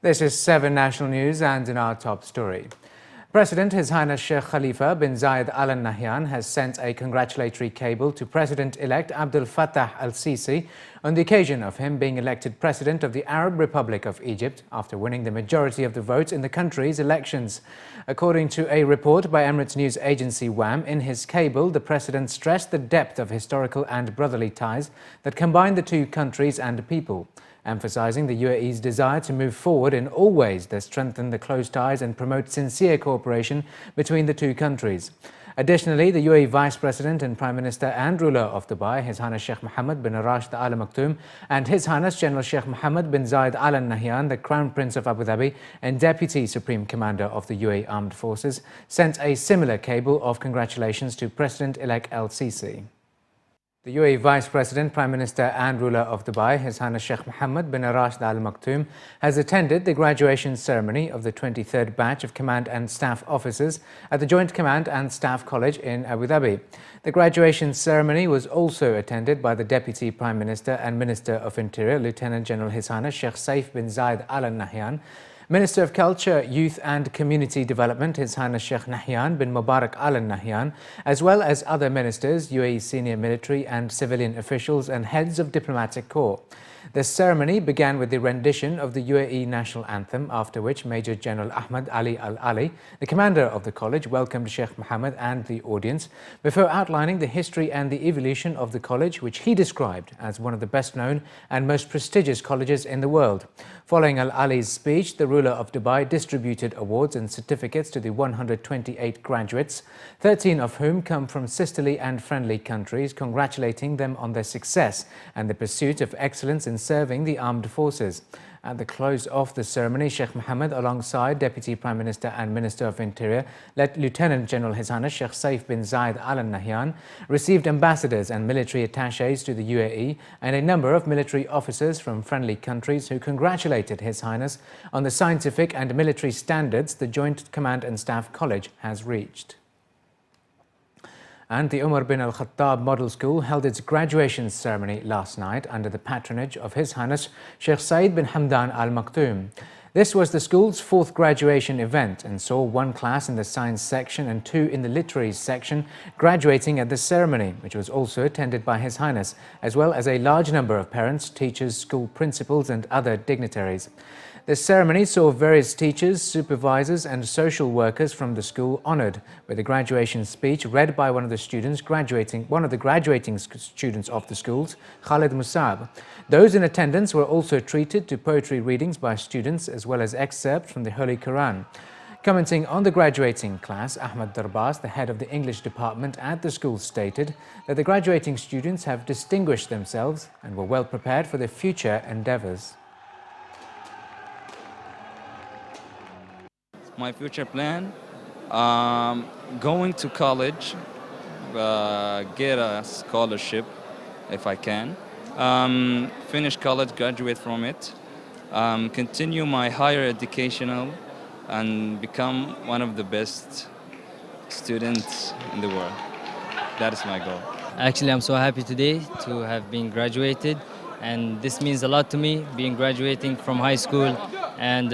This is 7 National News, and in our top story, President His Highness Sheikh Khalifa bin Zayed Al Nahyan has sent a congratulatory cable to President-elect Abdel Fattah al-Sisi on the occasion of him being elected President of the Arab Republic of Egypt after winning the majority of the vote in the country's elections. According to a report by Emirates news agency WAM, in his cable, the President stressed the depth of historical and brotherly ties that combine the two countries and people, emphasizing the UAE's desire to move forward in all ways that strengthen the close ties and promote sincere cooperation between the two countries. Additionally, the UAE Vice President and Prime Minister and ruler of Dubai, His Highness Sheikh Mohammed bin Rashid Al Maktoum, and His Highness General Sheikh Mohammed bin Zayed Al Nahyan, the Crown Prince of Abu Dhabi and Deputy Supreme Commander of the UAE Armed Forces, sent a similar cable of congratulations to President-elect al-Sisi. The UAE Vice President, Prime Minister and ruler of Dubai, His Highness Sheikh Mohammed bin Rashid Al Maktoum, has attended the graduation ceremony of the 23rd batch of Command and Staff officers at the Joint Command and Staff College in Abu Dhabi. The graduation ceremony was also attended by the Deputy Prime Minister and Minister of Interior, Lieutenant General His Highness Sheikh Saif bin Zayed Al Nahyan, Minister of Culture, Youth and Community Development, His Highness Sheikh Nahyan bin Mubarak Al Nahyan, as well as other ministers, UAE senior military and civilian officials and heads of diplomatic corps. The ceremony began with the rendition of the UAE national anthem, after which Major General Ahmad Ali Al-Ali, the commander of the college, welcomed Sheikh Mohammed and the audience before outlining the history and the evolution of the college, which he described as one of the best known and most prestigious colleges in the world. Following Al-Ali's speech, the ruler of Dubai distributed awards and certificates to the 128 graduates, 13 of whom come from sisterly and friendly countries, congratulating them on their success and the pursuit of excellence in serving the armed forces. At the close of the ceremony, Sheikh Mohammed, alongside Deputy Prime Minister and Minister of Interior, Lieutenant General His Highness Sheikh Saif bin Zayed Al Nahyan, received ambassadors and military attachés to the UAE and a number of military officers from friendly countries who congratulated His Highness on the scientific and military standards the Joint Command and Staff College has reached. And the Umar bin Al-Khattab Model School held its graduation ceremony last night under the patronage of His Highness Sheikh Saeed bin Hamdan Al Maktoum. This was the school's 4th graduation event and saw 1 class in the science section and 2 in the literary section graduating at the ceremony, which was also attended by His Highness, as well as a large number of parents, teachers, school principals and other dignitaries. The ceremony saw various teachers, supervisors and social workers from the school honoured with a graduation speech read by one of the graduating students of the schools, Khalid Musab. Those in attendance were also treated to poetry readings by students as well as excerpts from the Holy Quran. Commenting on the graduating class, Ahmad Darbas, the head of the English department at the school, stated that the graduating students have distinguished themselves and were well prepared for their future endeavours. My future plan, going to college, get a scholarship if I can, finish college, graduate from it, continue my higher educational and become one of the best students in the world. That is my goal. Actually, I'm so happy today to have been graduated, and this means a lot to me, being graduating from high school and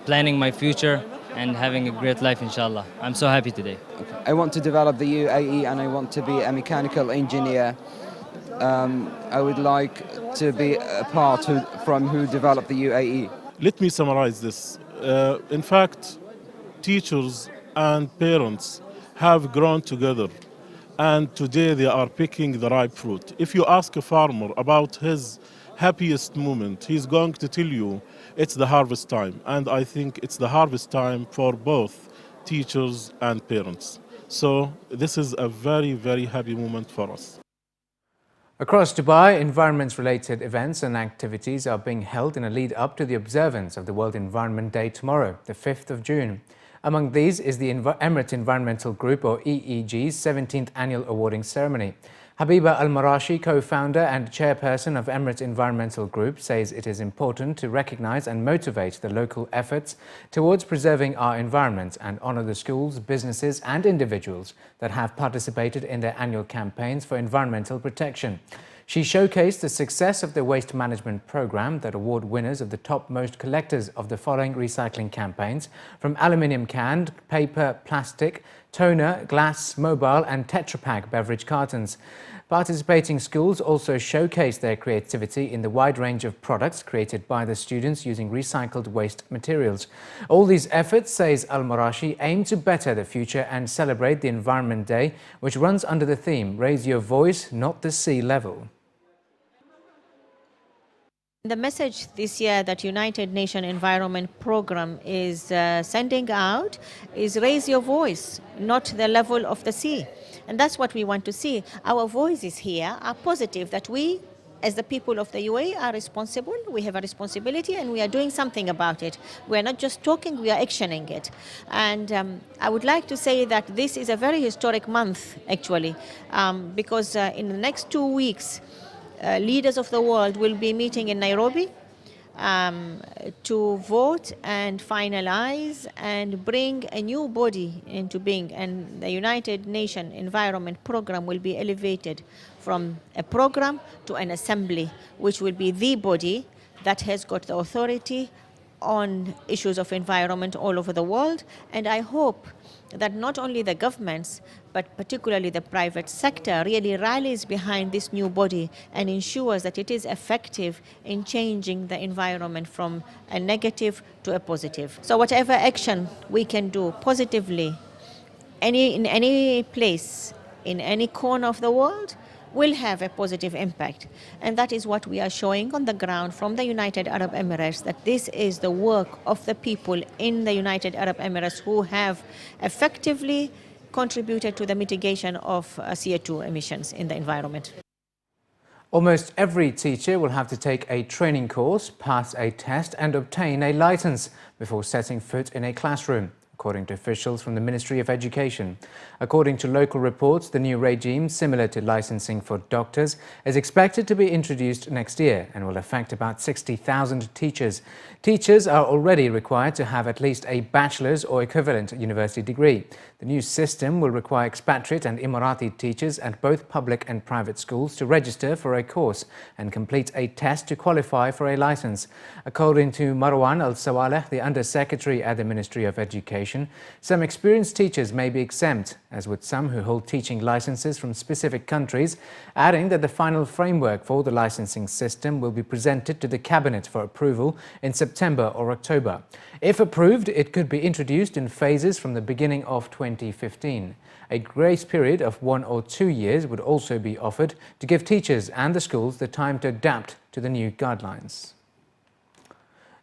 planning my future and having a great life, inshallah. I'm so happy today. I want to develop the UAE and I want to be a mechanical engineer. I would like to be a part from who developed the UAE. Let me summarize this. In fact, teachers and parents have grown together, and today they are picking the ripe fruit. If you ask a farmer about his happiest moment, he's going to tell you it's the harvest time. And I think it's the harvest time for both teachers and parents. So this is a very, very happy moment for us. Across Dubai, environment-related events and activities are being held in a lead-up to the observance of the World Environment Day tomorrow, the 5th of June. Among these is the Emirates Environmental Group, or EEG's 17th annual awarding ceremony. Habiba Al-Marashi, co-founder and chairperson of Emirates Environmental Group, says it is important to recognize and motivate the local efforts towards preserving our environment and honor the schools, businesses and individuals that have participated in their annual campaigns for environmental protection. She showcased the success of the waste management program that award winners of the topmost collectors of the following recycling campaigns from aluminium canned, paper, plastic, toner, glass, mobile and Tetra Pak beverage cartons. Participating schools also showcased their creativity in the wide range of products created by the students using recycled waste materials. All these efforts, says Al-Marashi, aim to better the future and celebrate the Environment Day, which runs under the theme, Raise Your Voice, Not the Sea Level. The message this year that United Nations Environment Programme is sending out is raise your voice, not the level of the sea. And that's what we want to see. Our voices here are positive, that we, as the people of the UAE, are responsible. We have a responsibility and we are doing something about it. We are not just talking, we are actioning it. And I would like to say that this is a very historic month, actually, because in the next 2 weeks, leaders of the world will be meeting in Nairobi to vote and finalize and bring a new body into being. And the United Nations Environment Programme will be elevated from a program to an assembly, which will be the body that has got the authority on issues of environment all over the world. And I hope that not only the governments, but particularly the private sector really rallies behind this new body and ensures that it is effective in changing the environment from a negative to a positive. So whatever action we can do positively in any place, in any corner of the world, will have a positive impact. And that is what we are showing on the ground from the United Arab Emirates, that this is the work of the people in the United Arab Emirates who have effectively contributed to the mitigation of CO2 emissions in the environment. Almost every teacher will have to take a training course, pass a test and obtain a license before setting foot in a classroom, according to officials from the Ministry of Education. According to local reports, the new regime, similar to licensing for doctors, is expected to be introduced next year and will affect about 60,000 teachers. Teachers are already required to have at least a bachelor's or equivalent university degree. The new system will require expatriate and Emirati teachers at both public and private schools to register for a course and complete a test to qualify for a license. According to Marwan Al-Sawaleh, the Under-Secretary at the Ministry of Education, some experienced teachers may be exempt, as would some who hold teaching licenses from specific countries, adding that the final framework for the licensing system will be presented to the Cabinet for approval in September or October. If approved, it could be introduced in phases from the beginning of 2015. A grace period of 1 or 2 years would also be offered to give teachers and the schools the time to adapt to the new guidelines.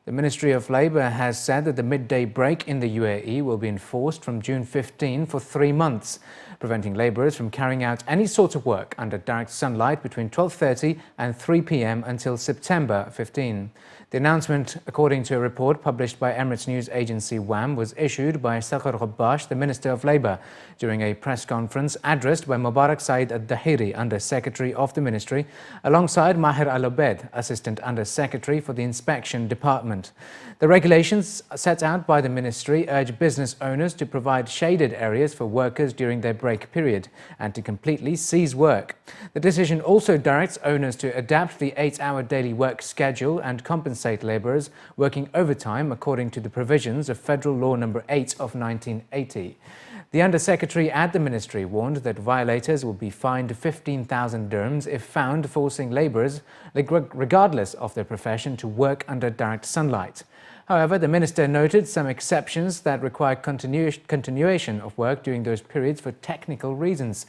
The Ministry of Labour has said that the midday break in the UAE will be enforced from June 15 for 3 months, preventing labourers from carrying out any sort of work under direct sunlight between 12:30 and 3 p.m. until September 15. The announcement, according to a report published by Emirates news agency WAM, was issued by Sakhar Ghabbash, the Minister of Labour, during a press conference addressed by Mubarak Saeed Al-Dahiri, Under-Secretary of the Ministry, alongside Mahir Al-Obed, Assistant Under-Secretary for the Inspection Department. The regulations set out by the Ministry urge business owners to provide shaded areas for workers during their break period and to completely cease work. The decision also directs owners to adapt the 8-hour daily work schedule and compensate labourers working overtime according to the provisions of Federal Law No. 8 of 1980. The Under-Secretary at the Ministry warned that violators will be fined 15,000 dirhams if found forcing labourers, regardless of their profession, to work under direct sunlight. However, the Minister noted some exceptions that require continuation of work during those periods for technical reasons.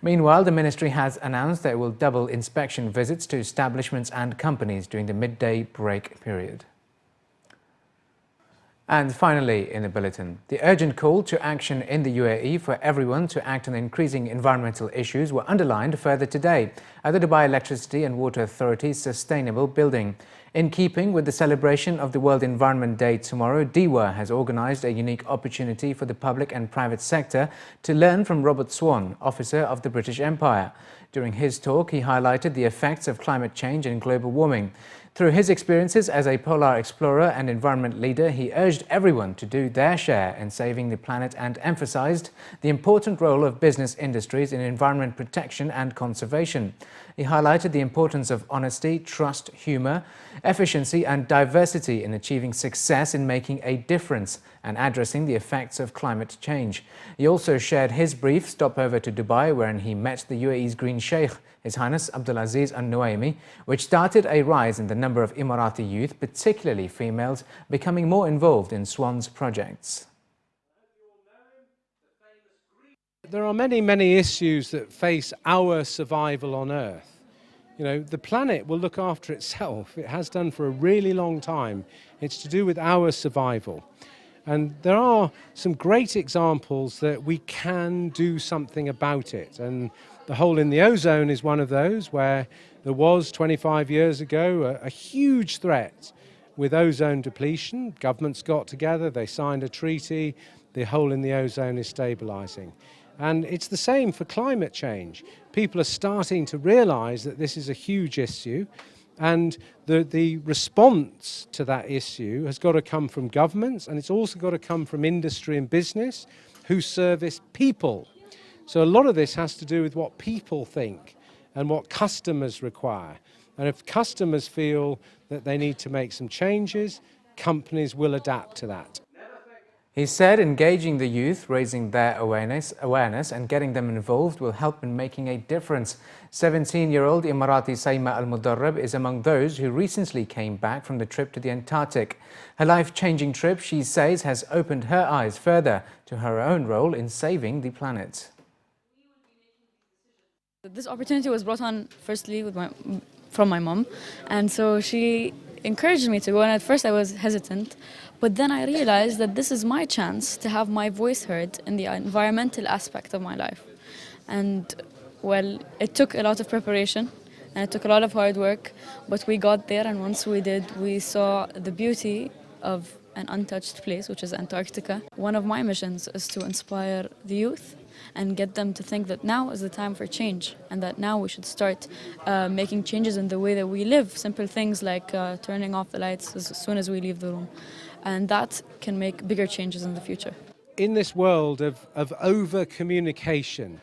Meanwhile, the Ministry has announced that it will double inspection visits to establishments and companies during the midday break period. And finally, in the bulletin, the urgent call to action in the UAE for everyone to act on increasing environmental issues were underlined further today at the Dubai Electricity and Water Authority's Sustainable Building. In keeping with the celebration of the World Environment Day tomorrow, DEWA has organised a unique opportunity for the public and private sector to learn from Robert Swan, officer of the British Empire. During his talk, he highlighted the effects of climate change and global warming. Through his experiences as a polar explorer and environment leader, he urged everyone to do their share in saving the planet and emphasized the important role of business industries in environment protection and conservation. He highlighted the importance of honesty, trust, humor, efficiency and diversity in achieving success in making a difference and addressing the effects of climate change. He also shared his brief stopover to Dubai, wherein he met the UAE's Green Sheikh, His Highness Abdulaziz Al Nuaimi, which started a rise in the number of Emirati youth, particularly females, becoming more involved in Swan's projects. There are many issues that face our survival on Earth. You know, the planet will look after itself. It has done for a really long time. It's to do with our survival. And there are some great examples that we can do something about it. And the hole in the ozone is one of those, where there was 25 years ago a huge threat with ozone depletion. Governments got together, they signed a treaty, the hole in the ozone is stabilizing. And it's the same for climate change. People are starting to realize that this is a huge issue, and the response to that issue has got to come from governments, and it's also got to come from industry and business who service people. So a lot of this has to do with what people think and what customers require. And if customers feel that they need to make some changes, companies will adapt to that. He said engaging the youth, raising their awareness and getting them involved will help in making a difference. 17-year-old Emirati Saima Al-Mudarrab is among those who recently came back from the trip to the Antarctic. Her life-changing trip, she says, has opened her eyes further to her own role in saving the planet. This opportunity was brought on firstly from my mom, and so she encouraged me to go, and at first I was hesitant, but then I realized that this is my chance to have my voice heard in the environmental aspect of my life. And well, it took a lot of preparation and it took a lot of hard work, but we got there, and once we did, we saw the beauty of an untouched place, which is Antarctica. One of my missions is to inspire the youth and get them to think that now is the time for change, and that now we should start making changes in the way that we live. Simple things like turning off the lights as soon as we leave the room. And that can make bigger changes in the future. In this world of over-communication,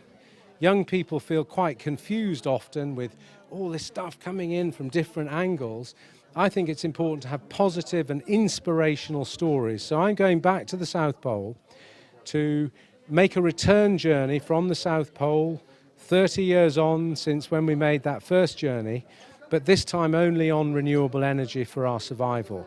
young people feel quite confused often with all this stuff coming in from different angles. I think it's important to have positive and inspirational stories. So I'm going back to the South Pole to make a return journey from the South Pole, 30 years on since when we made that first journey, but this time only on renewable energy for our survival.